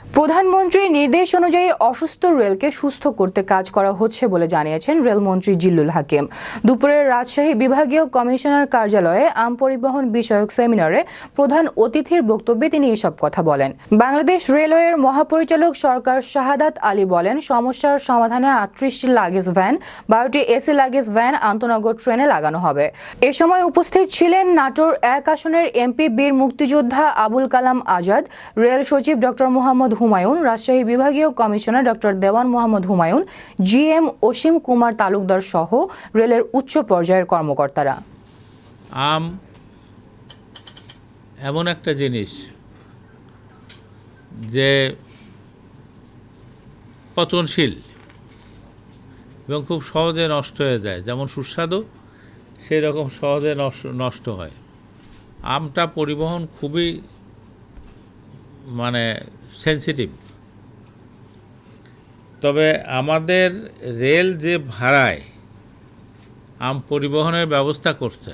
প্রধানমন্ত্রীর নির্দেশ অনুযায়ী অসুস্থ রেলকে সুস্থ করতে কাজ করা হচ্ছে বলে জানিয়েছেন রেলমন্ত্রী জিল্লুল হাকিম। দুপুরে রাজশাহী বিভাগীয় কমিশনার কার্যালয়ে আম পরিবহন বিষয়ক সেমিনারে প্রধান অতিথির বক্তব্যে তিনি এসব কথা বলেন। বাংলাদেশ রেলওয়ের মহাপরিচালক সরকার শাহাদাত আলী বলেন, সমস্যার সমাধানে 38টি লাগেজ ভ্যান, 12টি এসি লাগেজ ভ্যান আন্তনগর ট্রেনে লাগানো হবে। এ সময় উপস্থিত ছিলেন নাটোর 1 আসনের এমপি বীর মুক্তিযোদ্ধা আবুল কালাম আজাদ, রেল সচিব ডক্টর মোহাম্মদ হুমায়ুন, রাজশাহী বিভাগীয় কমিশনার ডক্টর দেওয়ান মোহাম্মদ হুমায়ুন, জিএম অসীম কুমার তালুকদার সহ রেলের উচ্চ পর্যায়ের কর্মকর্তারা। আম এমন একটা জিনিস যে পচনশীল এবং খুব সহজে নষ্ট হয়ে যায়, যেমন সুস্বাদু সেই রকম সহজে নষ্ট হয়। আমটা পরিবহন খুবই সেন্সিটিভ। তবে আমাদের রেল যে ভাড়ায় আম পরিবহনের ব্যবস্থা করছে,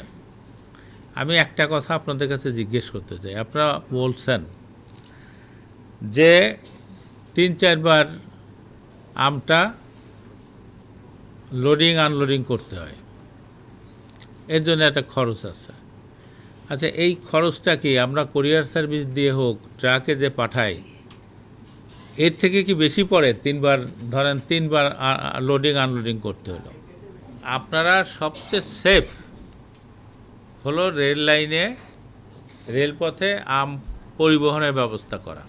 আমি একটা কথা আপনাদের কাছে জিজ্ঞেস করতে চাই। আপনারা বলছেন যে 3-4 বার আমটা লোডিং আনলোডিং করতে হয়, এর জন্য একটা খরচ আছে। আচ্ছা, এই খরচটা কি আমরা কুরিয়ার সার্ভিস দিয়ে হোক, ট্রাকে যে পাঠাই, এর থেকে কি বেশি পড়ে? 3 বার লোডিং আনলোডিং করতে হলো। আপনারা সবচেয়ে সেফ হলো রেল লাইনে, রেলপথে আম পরিবহনের ব্যবস্থা করা,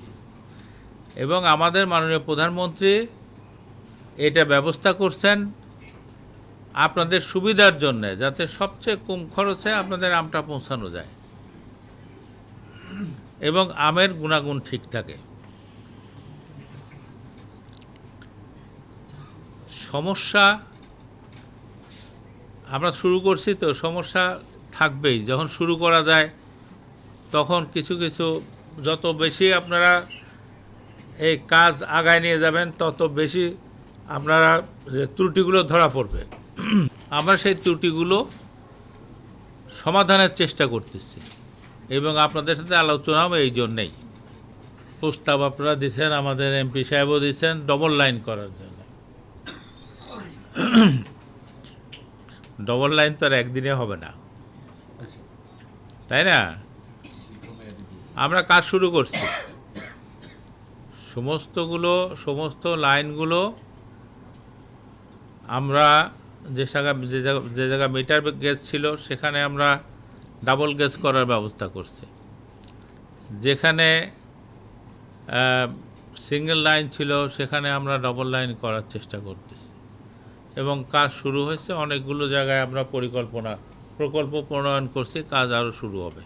এবং আমাদের মাননীয় প্রধানমন্ত্রী এটা ব্যবস্থা করছেন আপনাদের সুবিধার জন্য, যাতে সবচেয়ে কম খরচে আপনাদের আমটা পৌঁছানো যায় এবং আমের গুণাগুণ ঠিক থাকে। সমস্যা আমরা শুরু করছি, তো সমস্যা থাকবেই। যখন শুরু করা যায় তখন কিছু কিছু, যত বেশি আপনারা এই কাজ আগায় নিয়ে যাবেন তত বেশি আপনারা ত্রুটিগুলো ধরা পড়বে। আমরা সেই ত্রুটিগুলো সমাধানের চেষ্টা করতেছি এবং আপনাদের সাথে আলোচনাও এই জন্যেই। প্রস্তাব আপনারা দিচ্ছেন, আমাদের এমপি সাহেবও দিচ্ছেন ডবল লাইন করার জন্য। ডবল লাইন তো আর একদিনে হবে না, তাই না? আমরা কাজ শুরু করছি। সমস্ত লাইনগুলো আমরা যে জায়গায় মিটার গেজ ছিল সেখানে আমরা ডাবল গেজ করার ব্যবস্থা করছি। যেখানে সিঙ্গেল লাইন ছিল সেখানে আমরা ডবল লাইন করার চেষ্টা করতেছি এবং কাজ শুরু হয়েছে। অনেকগুলো জায়গায় আমরা প্রকল্প প্রণয়ন করছি, কাজ আরও শুরু হবে।